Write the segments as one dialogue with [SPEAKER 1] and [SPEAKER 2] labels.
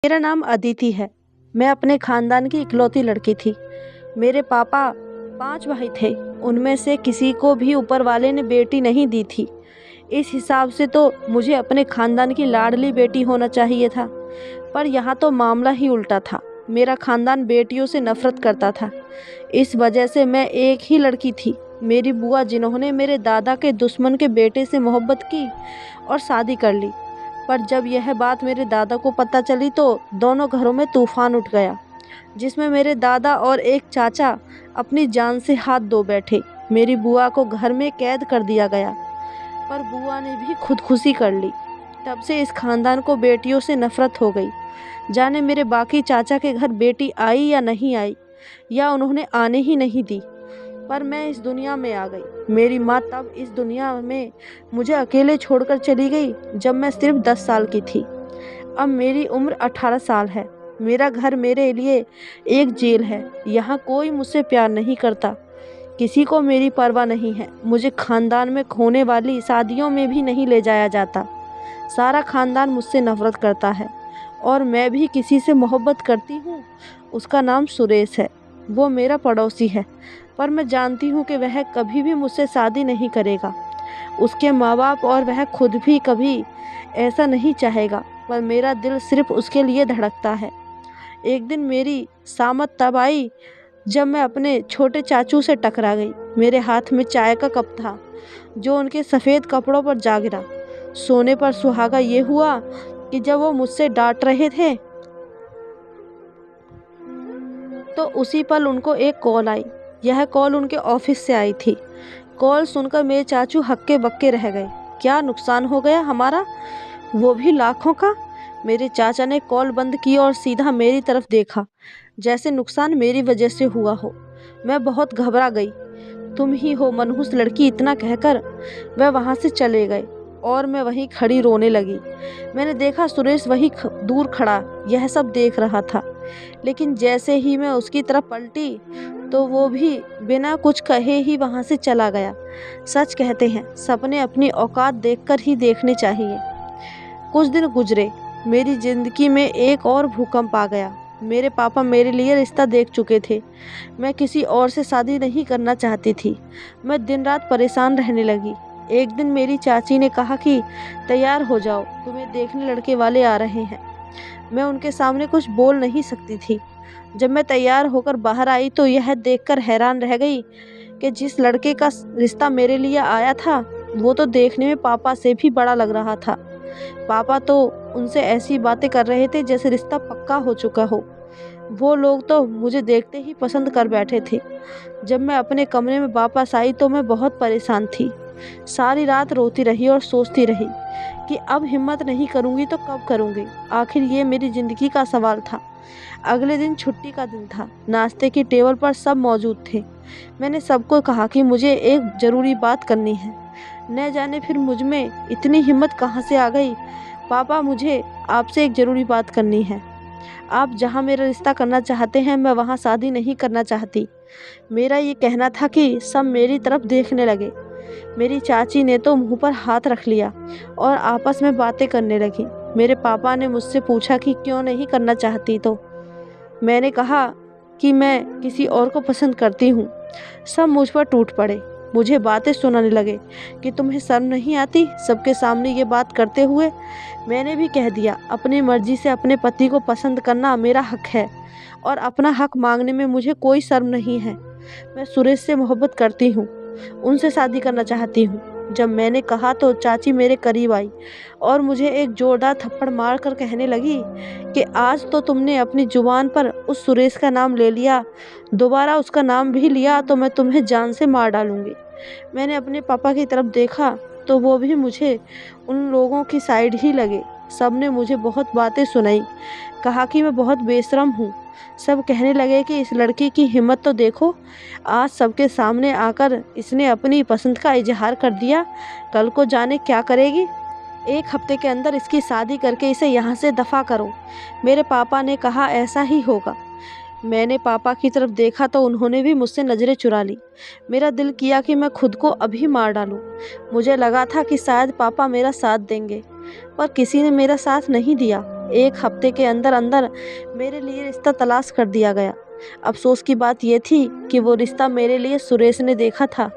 [SPEAKER 1] मेरा नाम अदिति है। मैं अपने खानदान की इकलौती लड़की थी। मेरे पापा 5 भाई थे। उनमें से किसी को भी ऊपर वाले ने बेटी नहीं दी थी। इस हिसाब से तो मुझे अपने खानदान की लाडली बेटी होना चाहिए था। पर यहाँ तो मामला ही उल्टा था। मेरा खानदान बेटियों से नफरत करता था। इस वजह से मैं एक ही लड़की थी, मेरी बुआ, जिन्होंने मेरे दादा के दुश्मन के बेटे से मोहब्बत की और शादी कर ली। पर जब यह बात मेरे दादा को पता चली तो दोनों घरों में तूफान उठ गया, जिसमें मेरे दादा और एक चाचा अपनी जान से हाथ धो बैठे। मेरी बुआ को घर में कैद कर दिया गया, पर बुआ ने भी खुदकुशी कर ली। तब से इस खानदान को बेटियों से नफरत हो गई। जाने मेरे बाकी चाचा के घर बेटी आई या नहीं आई, या उन्होंने आने ही नहीं दी। पर मैं इस दुनिया में आ गई। मेरी माँ तब इस दुनिया में मुझे अकेले छोड़कर चली गई जब मैं सिर्फ 10 साल की थी। अब मेरी उम्र 18 साल है। मेरा घर मेरे लिए एक जेल है। यहाँ कोई मुझसे प्यार नहीं करता, किसी को मेरी परवाह नहीं है। मुझे खानदान में होने वाली शादियों में भी नहीं ले जाया जाता। सारा खानदान मुझसे नफरत करता है और मैं भी किसी से मोहब्बत करती हूँ। उसका नाम सुरेश है। वो मेरा पड़ोसी है, पर मैं जानती हूँ कि वह कभी भी मुझसे शादी नहीं करेगा। उसके माँ बाप और वह खुद भी कभी ऐसा नहीं चाहेगा, पर मेरा दिल सिर्फ उसके लिए धड़कता है। एक दिन मेरी सामत तब आई जब मैं अपने छोटे चाचू से टकरा गई। मेरे हाथ में चाय का कप था जो उनके सफ़ेद कपड़ों पर जा गिरा। सोने पर सुहागा ये हुआ कि जब वो मुझसे डांट रहे थे तो उसी पल उनको एक कॉल आई। यह कॉल उनके ऑफिस से आई थी। कॉल सुनकर मेरे चाचू हक्के बक्के रह गए। क्या नुकसान हो गया हमारा, वो भी लाखों का। मेरे चाचा ने कॉल बंद की और सीधा मेरी तरफ देखा, जैसे नुकसान मेरी वजह से हुआ हो। मैं बहुत घबरा गई। तुम ही हो मनहूस लड़की, इतना कहकर वह वहाँ से चले गए और मैं वहीं खड़ी रोने लगी। मैंने देखा सुरेश वहीं दूर खड़ा यह सब देख रहा था, लेकिन जैसे ही मैं उसकी तरफ पलटी तो वो भी बिना कुछ कहे ही वहाँ से चला गया। सच कहते हैं, सपने अपनी औकात देखकर ही देखने चाहिए। कुछ दिन गुजरे। मेरी ज़िंदगी में एक और भूकंप आ गया। मेरे पापा मेरे लिए रिश्ता देख चुके थे। मैं किसी और से शादी नहीं करना चाहती थी। मैं दिन रात परेशान रहने लगी। एक दिन मेरी चाची ने कहा कि तैयार हो जाओ, तुम्हें देखने लड़के वाले आ रहे हैं। मैं उनके सामने कुछ बोल नहीं सकती थी। जब मैं तैयार होकर बाहर आई तो यह देखकर हैरान रह गई कि जिस लड़के का रिश्ता मेरे लिए आया था वो तो देखने में पापा से भी बड़ा लग रहा था। पापा तो उनसे ऐसी बातें कर रहे थे जैसे रिश्ता पक्का हो चुका हो। वो लोग तो मुझे देखते ही पसंद कर बैठे थे। जब मैं अपने कमरे में वापस आई तो मैं बहुत परेशान थी। सारी रात रोती रही और सोचती रही कि अब हिम्मत नहीं करूँगी तो कब करूँगी। आखिर ये मेरी ज़िंदगी का सवाल था। अगले दिन छुट्टी का दिन था। नाश्ते की टेबल पर सब मौजूद थे। मैंने सबको कहा कि मुझे एक ज़रूरी बात करनी है। न जाने फिर मुझ में इतनी हिम्मत कहाँ से आ गई। पापा, मुझे आपसे एक ज़रूरी बात करनी है। आप जहाँ मेरा रिश्ता करना चाहते हैं मैं वहाँ शादी नहीं करना चाहती। मेरा ये कहना था कि सब मेरी तरफ देखने लगे। मेरी चाची ने तो मुंह पर हाथ रख लिया और आपस में बातें करने लगी। मेरे पापा ने मुझसे पूछा कि क्यों नहीं करना चाहती, तो मैंने कहा कि मैं किसी और को पसंद करती हूँ। सब मुझ पर टूट पड़े। मुझे बातें सुनाने लगे कि तुम्हें शर्म नहीं आती सबके सामने ये बात करते हुए। मैंने भी कह दिया, अपनी मर्जी से अपने पति को पसंद करना मेरा हक है और अपना हक मांगने में मुझे कोई शर्म नहीं है। मैं सुरेश से मोहब्बत करती हूँ, उनसे शादी करना चाहती हूँ। जब मैंने कहा तो चाची मेरे करीब आई और मुझे एक जोरदार थप्पड़ मार कर कहने लगी कि आज तो तुमने अपनी जुबान पर उस सुरेश का नाम ले लिया, दोबारा उसका नाम भी लिया तो मैं तुम्हें जान से मार डालूंगी। मैंने अपने पापा की तरफ देखा तो वो भी मुझे उन लोगों की साइड ही लगे। सब ने मुझे बहुत बातें सुनाई, कहा कि मैं बहुत बेशरम हूँ। सब कहने लगे कि इस लड़की की हिम्मत तो देखो, आज सबके सामने आकर इसने अपनी पसंद का इजहार कर दिया, कल को जाने क्या करेगी। 1 हफ्ते के अंदर इसकी शादी करके इसे यहाँ से दफ़ा करो। मेरे पापा ने कहा ऐसा ही होगा। मैंने पापा की तरफ देखा तो उन्होंने भी मुझसे नज़रें चुरा ली। मेरा दिल किया कि मैं खुद को अभी मार डालूं। मुझे लगा था कि शायद पापा मेरा साथ देंगे, पर किसी ने मेरा साथ नहीं दिया। 1 हफ्ते के अंदर अंदर मेरे लिए रिश्ता तलाश कर दिया गया। अफसोस की बात यह थी कि वो रिश्ता मेरे लिए सुरेश ने देखा था।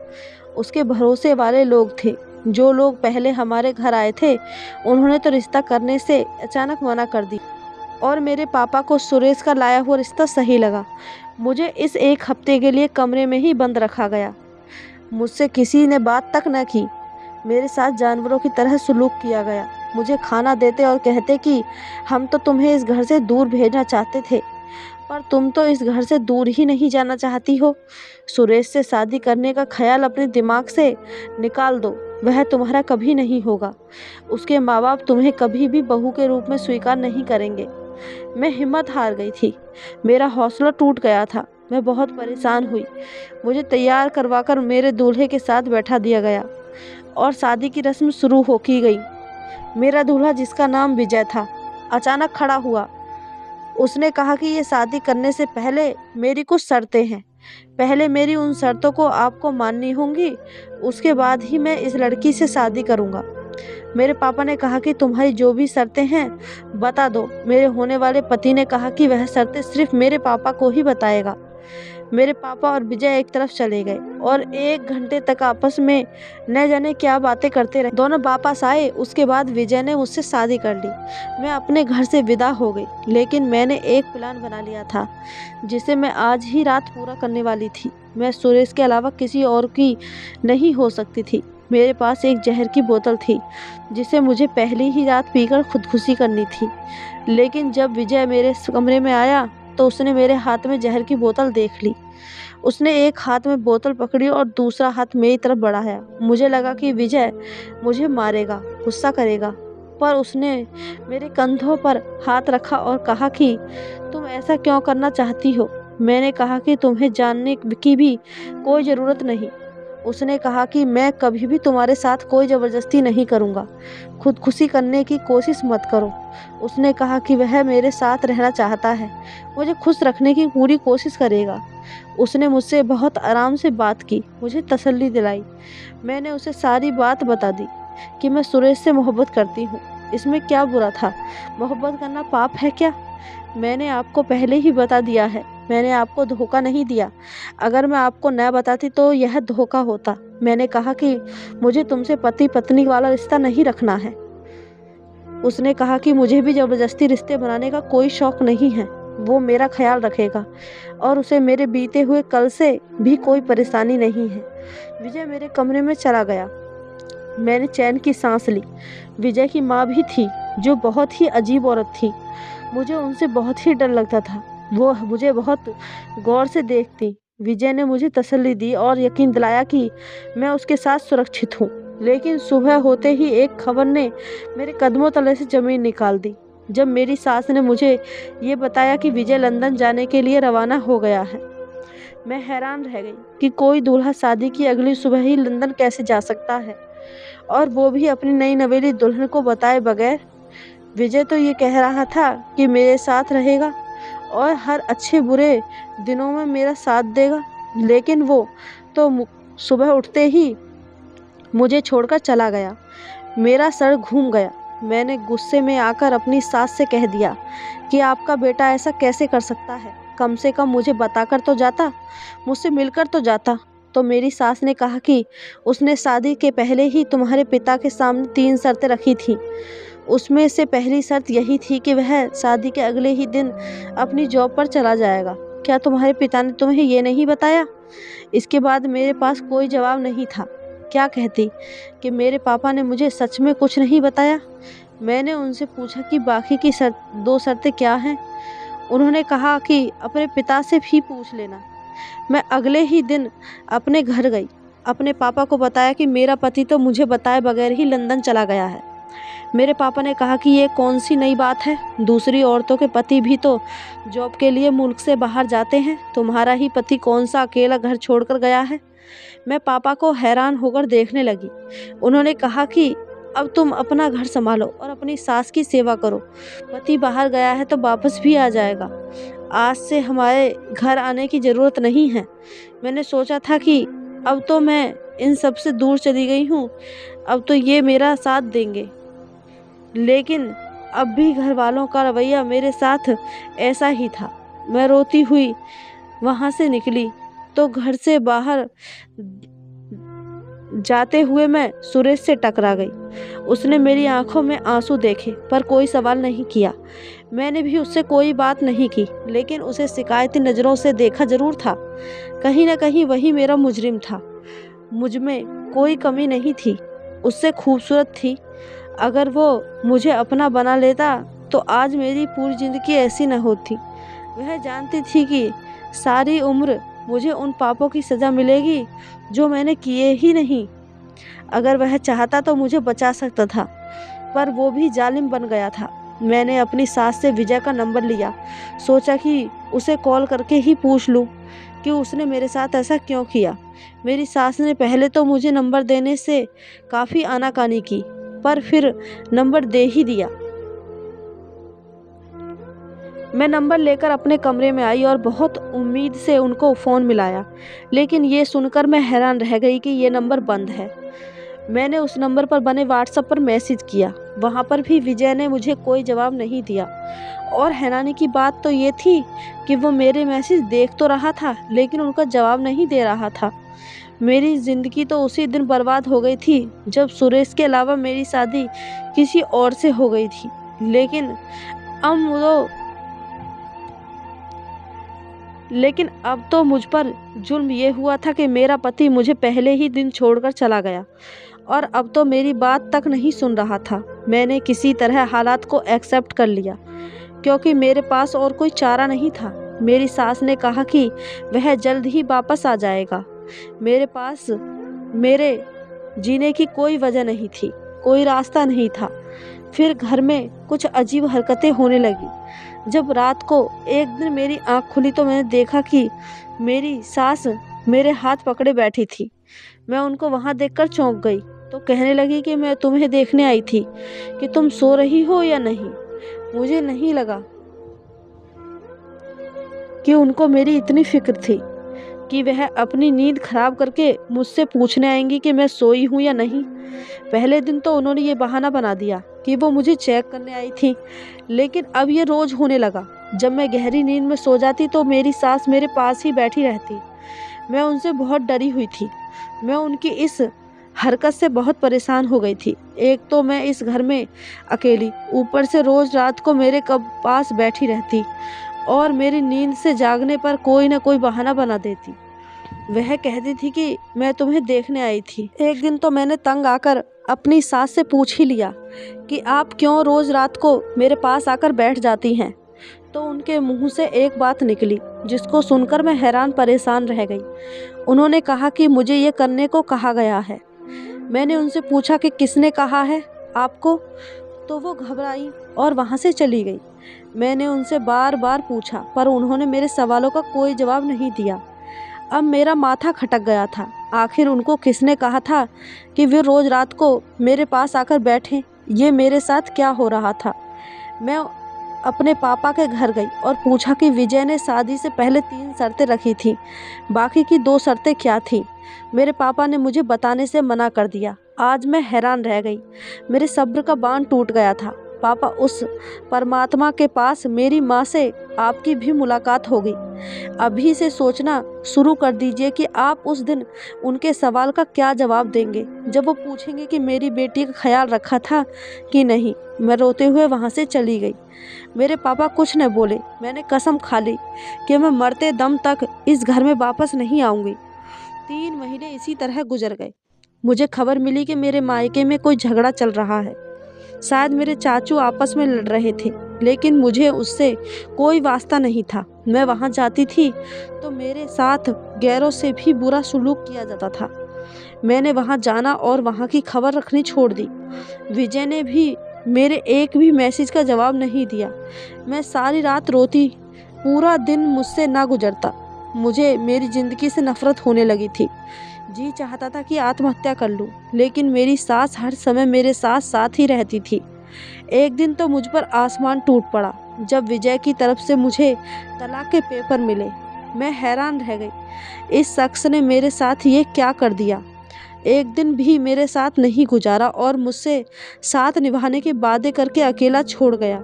[SPEAKER 1] उसके भरोसे वाले लोग थे। जो लोग पहले हमारे घर आए थे, उन्होंने तो रिश्ता करने से अचानक मना कर दी और मेरे पापा को सुरेश का लाया हुआ रिश्ता सही लगा। मुझे इस 1 हफ्ते के लिए कमरे में ही बंद रखा गया। मुझसे किसी ने बात तक न की। मेरे साथ जानवरों की तरह सलूक किया गया। मुझे खाना देते और कहते कि हम तो तुम्हें इस घर से दूर भेजना चाहते थे, पर तुम तो इस घर से दूर ही नहीं जाना चाहती हो। सुरेश से शादी करने का ख्याल अपने दिमाग से निकाल दो, वह तुम्हारा कभी नहीं होगा। उसके माँ बाप तुम्हें कभी भी बहू के रूप में स्वीकार नहीं करेंगे। मैं हिम्मत हार गई थी। मेरा हौसला टूट गया था। मैं बहुत परेशान हुई। मुझे तैयार करवाकर मेरे दूल्हे के साथ बैठा दिया गया और शादी की रस्म शुरू हो की गई। मेरा दूल्हा, जिसका नाम विजय था, अचानक खड़ा हुआ। उसने कहा कि ये शादी करने से पहले मेरी कुछ शर्तें हैं। पहले मेरी उन शर्तों को आपको माननी होंगी, उसके बाद ही मैं इस लड़की से शादी करूँगा। मेरे पापा ने कहा कि तुम्हारी जो भी शर्तें हैं बता दो। मेरे होने वाले पति ने कहा कि वह शर्तें सिर्फ मेरे पापा को ही बताएगा। मेरे पापा और विजय एक तरफ चले गए और 1 घंटे तक आपस में न जाने क्या बातें करते रहे। दोनों वापस आए। उसके बाद विजय ने मुझसे शादी कर ली। मैं अपने घर से विदा हो गई, लेकिन मैंने एक प्लान बना लिया था जिसे मैं आज ही रात पूरा करने वाली थी। मैं सुरेश के अलावा किसी और की नहीं हो सकती थी। मेरे पास एक जहर की बोतल थी जिसे मुझे पहली ही रात पीकर खुदकुशी करनी थी। लेकिन जब विजय मेरे कमरे में आया तो उसने मेरे हाथ में जहर की बोतल देख ली। उसने एक हाथ में बोतल पकड़ी और दूसरा हाथ मेरी तरफ बढ़ाया। मुझे लगा कि विजय मुझे मारेगा, गुस्सा करेगा, पर उसने मेरे कंधों पर हाथ रखा और कहा कि तुम ऐसा क्यों करना चाहती हो। मैंने कहा कि तुम्हें जानने की भी कोई ज़रूरत नहीं। उसने कहा कि मैं कभी भी तुम्हारे साथ कोई ज़बरदस्ती नहीं करूँगा। खुदकुशी करने की कोशिश मत करो। उसने कहा कि वह मेरे साथ रहना चाहता है, मुझे खुश रखने की पूरी कोशिश करेगा। उसने मुझसे बहुत आराम से बात की, मुझे तसल्ली दिलाई। मैंने उसे सारी बात बता दी कि मैं सुरेश से मोहब्बत करती हूँ। इसमें क्या बुरा था? मोहब्बत करना पाप है क्या? मैंने आपको पहले ही बता दिया है। मैंने आपको धोखा नहीं दिया। अगर मैं आपको न बताती तो यह धोखा होता। मैंने कहा कि मुझे तुमसे पति पत्नी वाला रिश्ता नहीं रखना है। उसने कहा कि मुझे भी ज़बरदस्ती रिश्ते बनाने का कोई शौक़ नहीं है। वो मेरा ख्याल रखेगा और उसे मेरे बीते हुए कल से भी कोई परेशानी नहीं है। विजय मेरे कमरे में चला गया। मैंने चैन की सांस ली। विजय की माँ भी थी, जो बहुत ही अजीब औरत थी। मुझे उनसे बहुत ही डर लगता था। वो मुझे बहुत गौर से देखती। विजय ने मुझे तसल्ली दी और यकीन दिलाया कि मैं उसके साथ सुरक्षित हूँ। लेकिन सुबह होते ही एक खबर ने मेरे कदमों तले से ज़मीन निकाल दी। जब मेरी सास ने मुझे ये बताया कि विजय लंदन जाने के लिए रवाना हो गया है, मैं हैरान रह गई कि कोई दूल्हा शादी की अगली सुबह ही लंदन कैसे जा सकता है, और वो भी अपनी नई नवेली दुल्हन को बताए बगैर। विजय तो ये कह रहा था कि मेरे साथ रहेगा और हर अच्छे बुरे दिनों में मेरा साथ देगा, लेकिन वो तो सुबह उठते ही मुझे छोड़कर चला गया। मेरा सर घूम गया। मैंने गुस्से में आकर अपनी सास से कह दिया कि आपका बेटा ऐसा कैसे कर सकता है? कम से कम मुझे बताकर तो जाता, मुझसे मिलकर तो जाता। तो मेरी सास ने कहा कि उसने शादी के पहले ही तुम्हारे पिता के सामने 3 शर्तें रखी थी। उसमें से पहली शर्त यही थी कि वह शादी के अगले ही दिन अपनी जॉब पर चला जाएगा। क्या तुम्हारे पिता ने तुम्हें ये नहीं बताया? इसके बाद मेरे पास कोई जवाब नहीं था। क्या कहती कि मेरे पापा ने मुझे सच में कुछ नहीं बताया? मैंने उनसे पूछा कि बाकी की 2 शर्तें क्या हैं? उन्होंने कहा कि अपने पिता से भी पूछ लेना। मैं अगले ही दिन अपने घर गई। अपने पापा को बताया कि मेरा पति तो मुझे बताए बगैर ही लंदन चला गया है। मेरे पापा ने कहा कि ये कौन सी नई बात है? दूसरी औरतों के पति भी तो जॉब के लिए मुल्क से बाहर जाते हैं। तुम्हारा ही पति कौन सा अकेला घर छोड़कर गया है? मैं पापा को हैरान होकर देखने लगी। उन्होंने कहा कि अब तुम अपना घर संभालो और अपनी सास की सेवा करो। पति बाहर गया है तो वापस भी आ जाएगा। आज से हमारे घर आने की ज़रूरत नहीं है। मैंने सोचा था कि अब तो मैं इन सब से दूर चली गई हूँ, अब तो ये मेरा साथ देंगे, लेकिन अब भी घर वालों का रवैया मेरे साथ ऐसा ही था। मैं रोती हुई वहाँ से निकली तो घर से बाहर जाते हुए मैं सुरेश से टकरा गई। उसने मेरी आंखों में आंसू देखे पर कोई सवाल नहीं किया। मैंने भी उससे कोई बात नहीं की, लेकिन उसे शिकायती नज़रों से देखा जरूर था। कहीं ना कहीं वही मेरा मुजरिम था। मुझ में कोई कमी नहीं थी, उससे खूबसूरत थी। अगर वो मुझे अपना बना लेता तो आज मेरी पूरी ज़िंदगी ऐसी न होती। वह जानती थी कि सारी उम्र मुझे उन पापों की सज़ा मिलेगी जो मैंने किए ही नहीं। अगर वह चाहता तो मुझे बचा सकता था, पर वो भी जालिम बन गया था। मैंने अपनी सास से विजय का नंबर लिया। सोचा कि उसे कॉल करके ही पूछ लूँ कि उसने मेरे साथ ऐसा क्यों किया। मेरी सास ने पहले तो मुझे नंबर देने से काफ़ी आनाकानी की, पर फिर नंबर दे ही दिया। मैं नंबर लेकर अपने कमरे में आई और बहुत उम्मीद से उनको फ़ोन मिलाया, लेकिन ये सुनकर मैं हैरान रह गई कि ये नंबर बंद है। मैंने उस नंबर पर बने व्हाट्सएप पर मैसेज किया, वहाँ पर भी विजय ने मुझे कोई जवाब नहीं दिया। और हैरानी की बात तो ये थी कि वो मेरे मैसेज देख तो रहा था, लेकिन उनका जवाब नहीं दे रहा था। मेरी ज़िंदगी तो उसी दिन बर्बाद हो गई थी जब सुरेश के अलावा मेरी शादी किसी और से हो गई थी। लेकिन अब तो मुझ पर जुल्म ये हुआ था कि मेरा पति मुझे पहले ही दिन छोड़कर चला गया और अब तो मेरी बात तक नहीं सुन रहा था। मैंने किसी तरह हालात को एक्सेप्ट कर लिया, क्योंकि मेरे पास और कोई चारा नहीं था। मेरी सास ने कहा कि वह जल्द ही वापस आ जाएगा। मेरे पास मेरे जीने की कोई वजह नहीं थी, कोई रास्ता नहीं था। फिर घर में कुछ अजीब हरकतें होने लगी। जब रात को एक दिन मेरी आंख खुली तो मैंने देखा कि मेरी सास मेरे हाथ पकड़े बैठी थी। मैं उनको वहाँ देखकर चौंक गई तो कहने लगी कि मैं तुम्हें देखने आई थी कि तुम सो रही हो या नहीं। मुझे नहीं लगा कि उनको मेरी इतनी फिक्र थी कि वह अपनी नींद खराब करके मुझसे पूछने आएंगी कि मैं सोई हूँ या नहीं। पहले दिन तो उन्होंने ये बहाना बना दिया कि वो मुझे चेक करने आई थी, लेकिन अब ये रोज़ होने लगा। जब मैं गहरी नींद में सो जाती तो मेरी सास मेरे पास ही बैठी रहती। मैं उनसे बहुत डरी हुई थी। मैं उनकी इस हरकत से बहुत परेशान हो गई थी। एक तो मैं इस घर में अकेली, ऊपर से रोज़ रात को मेरे पास बैठी रहती और मेरी नींद से जागने पर कोई ना कोई बहाना बना देती। वह कहती थी कि मैं तुम्हें देखने आई थी। एक दिन तो मैंने तंग आकर अपनी सास से पूछ ही लिया कि आप क्यों रोज़ रात को मेरे पास आकर बैठ जाती हैं। तो उनके मुंह से एक बात निकली जिसको सुनकर मैं हैरान परेशान रह गई। उन्होंने कहा कि मुझे ये करने को कहा गया है। मैंने उनसे पूछा कि किसने कहा है आपको, तो वो घबराई और वहाँ से चली गई। मैंने उनसे बार बार पूछा पर उन्होंने मेरे सवालों का कोई जवाब नहीं दिया। अब मेरा माथा खटक गया था। आखिर उनको किसने कहा था कि वे रोज़ रात को मेरे पास आकर बैठें। ये मेरे साथ क्या हो रहा था। मैं अपने पापा के घर गई और पूछा कि विजय ने शादी से पहले 3 शर्तें रखी थी, बाकी की 2 शर्तें क्या थीं। मेरे पापा ने मुझे बताने से मना कर दिया। आज मैं हैरान रह गई। मेरे सब्र का बांध टूट गया था। पापा, उस परमात्मा के पास मेरी माँ से आपकी भी मुलाकात होगी। अभी से सोचना शुरू कर दीजिए कि आप उस दिन उनके सवाल का क्या जवाब देंगे जब वो पूछेंगे कि मेरी बेटी का ख्याल रखा था कि नहीं। मैं रोते हुए वहाँ से चली गई। मेरे पापा कुछ न बोले। मैंने कसम खा ली कि मैं मरते दम तक इस घर में वापस नहीं आऊँगी। 3 महीने इसी तरह गुजर गए। मुझे खबर मिली कि मेरे मायके में कोई झगड़ा चल रहा है। शायद मेरे चाचू आपस में लड़ रहे थे, लेकिन मुझे उससे कोई वास्ता नहीं था। मैं वहाँ जाती थी तो मेरे साथ गैरों से भी बुरा सलूक किया जाता था। मैंने वहाँ जाना और वहाँ की खबर रखनी छोड़ दी। विजय ने भी मेरे एक भी मैसेज का जवाब नहीं दिया। मैं सारी रात रोती, पूरा दिन मुझसे ना गुजरता। मुझे मेरी ज़िंदगी से नफ़रत होने लगी थी। जी चाहता था कि आत्महत्या कर लूं, लेकिन मेरी सास हर समय मेरे साथ साथ ही रहती थी। एक दिन तो मुझ पर आसमान टूट पड़ा जब विजय की तरफ से मुझे तलाक के पेपर मिले। मैं हैरान रह गई। इस शख्स ने मेरे साथ ये क्या कर दिया। एक दिन भी मेरे साथ नहीं गुजारा और मुझसे साथ निभाने के वादे करके अकेला छोड़ गया।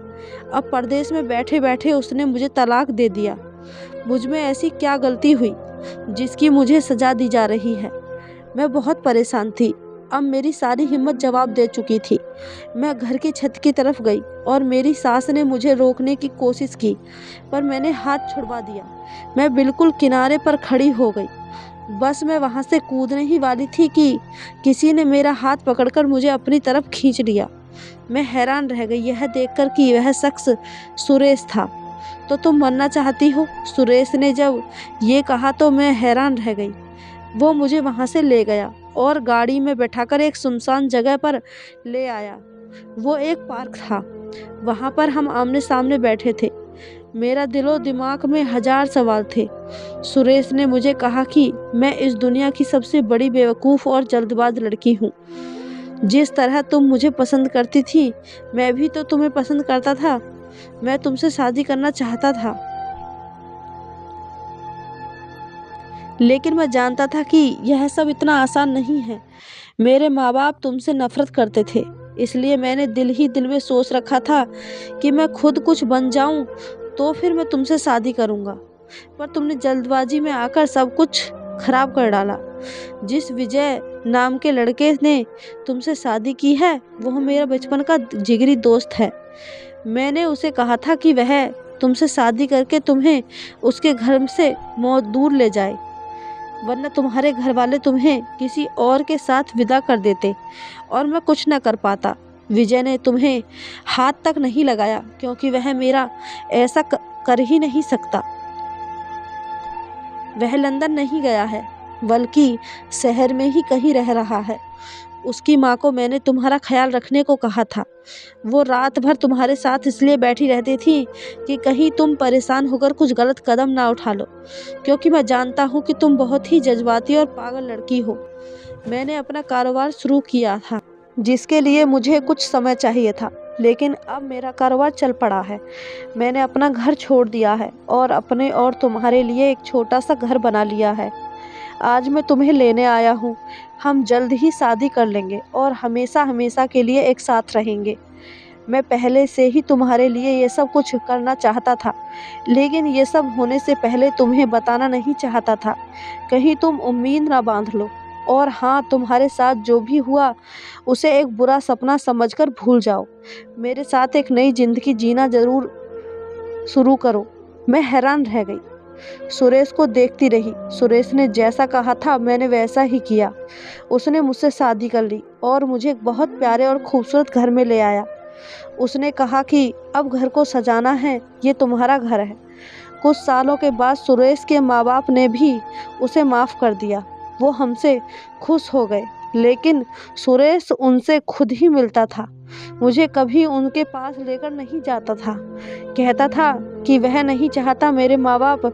[SPEAKER 1] अब परदेश में बैठे बैठे उसने मुझे तलाक दे दिया। मुझ में ऐसी क्या गलती हुई जिसकी मुझे सजा दी जा रही है। मैं बहुत परेशान थी। अब मेरी सारी हिम्मत जवाब दे चुकी थी। मैं घर की छत की तरफ गई और मेरी सास ने मुझे रोकने की कोशिश की, पर मैंने हाथ छुड़वा दिया। मैं बिल्कुल किनारे पर खड़ी हो गई। बस मैं वहाँ से कूदने ही वाली थी कि किसी ने मेरा हाथ पकड़कर मुझे अपनी तरफ खींच लिया। मैं हैरान रह गई यह देखकर कि वह शख्स सुरेश था। तो तुम मरना चाहती हो? सुरेश ने जब ये कहा तो मैं हैरान रह गई। वो मुझे वहाँ से ले गया और गाड़ी में बैठाकर एक सुनसान जगह पर ले आया। वो एक पार्क था। वहाँ पर हम आमने सामने बैठे थे। मेरा दिलो दिमाग में हजार सवाल थे। सुरेश ने मुझे कहा कि मैं इस दुनिया की सबसे बड़ी बेवकूफ़ और जल्दबाज लड़की हूँ। जिस तरह तुम मुझे पसंद करती थी, मैं भी तो तुम्हें पसंद करता था। मैं तुमसे शादी करना चाहता था, लेकिन मैं जानता था कि यह सब इतना आसान नहीं है। मेरे माँ बाप तुमसे नफरत करते थे, इसलिए मैंने दिल ही दिल में सोच रखा था कि मैं खुद कुछ बन जाऊं तो फिर मैं तुमसे शादी करूंगा। पर तुमने जल्दबाजी में आकर सब कुछ खराब कर डाला। जिस विजय नाम के लड़के ने तुमसे शादी की है, वह मेरा बचपन का जिगरी दोस्त है। मैंने उसे कहा था कि वह तुमसे शादी करके तुम्हें उसके घर से मौत दूर ले जाए, वरना तुम्हारे घर वाले तुम्हें किसी और के साथ विदा कर देते और मैं कुछ न कर पाता। विजय ने तुम्हें हाथ तक नहीं लगाया क्योंकि वह मेरा ऐसा कर ही नहीं सकता। वह लंदन नहीं गया है, बल्कि शहर में ही कहीं रह रहा है। उसकी माँ को मैंने तुम्हारा ख्याल रखने को कहा था। वो रात भर तुम्हारे साथ इसलिए बैठी रहती थी कि कहीं तुम परेशान होकर कुछ गलत कदम ना उठा लो, क्योंकि मैं जानता हूँ कि तुम बहुत ही जज्बाती और पागल लड़की हो। मैंने अपना कारोबार शुरू किया था, जिसके लिए मुझे कुछ समय चाहिए था, लेकिन अब मेरा कारोबार चल पड़ा है। मैंने अपना घर छोड़ दिया है और अपने और तुम्हारे लिए एक छोटा सा घर बना लिया है। आज मैं तुम्हें लेने आया हूँ। हम जल्द ही शादी कर लेंगे और हमेशा हमेशा के लिए एक साथ रहेंगे। मैं पहले से ही तुम्हारे लिए ये सब कुछ करना चाहता था, लेकिन ये सब होने से पहले तुम्हें बताना नहीं चाहता था। कहीं तुम उम्मीद ना बांध लो। और हाँ, तुम्हारे साथ जो भी हुआ उसे एक बुरा सपना समझकर भूल जाओ। मेरे साथ एक नई जिंदगी जीना जरूर शुरू करो। मैं हैरान रह गई, सुरेश को देखती रही। सुरेश ने जैसा कहा था मैंने वैसा ही किया। उसने मुझसे शादी कर ली और मुझे एक बहुत प्यारे और खूबसूरत घर में ले आया। उसने कहा कि अब घर को सजाना है, ये तुम्हारा घर है। कुछ सालों के बाद सुरेश के माँ बाप ने भी उसे माफ़ कर दिया। वो हमसे खुश हो गए, लेकिन सुरेश उनसे खुद ही मिलता था। मुझे कभी उनके पास लेकर नहीं जाता था। कहता था कि वह नहीं चाहता मेरे माँ बाप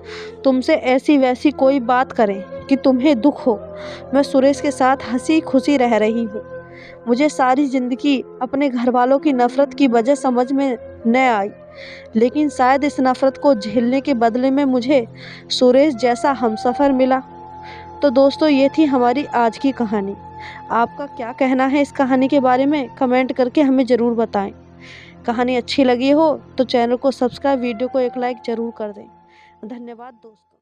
[SPEAKER 1] तुमसे ऐसी वैसी कोई बात करें कि तुम्हें दुख हो। मैं सुरेश के साथ हंसी खुशी रह रही हूँ। मुझे सारी ज़िंदगी अपने घर वालों की नफ़रत की वजह समझ में न आई, लेकिन शायद इस नफ़रत को झेलने के बदले में मुझे सुरेश जैसा हमसफ़र मिला। तो दोस्तों, ये थी हमारी आज की कहानी। आपका क्या कहना है इस कहानी के बारे में? कमेंट करके हमें ज़रूर बताएं। कहानी अच्छी लगी हो तो चैनल को सब्सक्राइब, वीडियो को एक लाइक ज़रूर कर दें। धन्यवाद दोस्तों।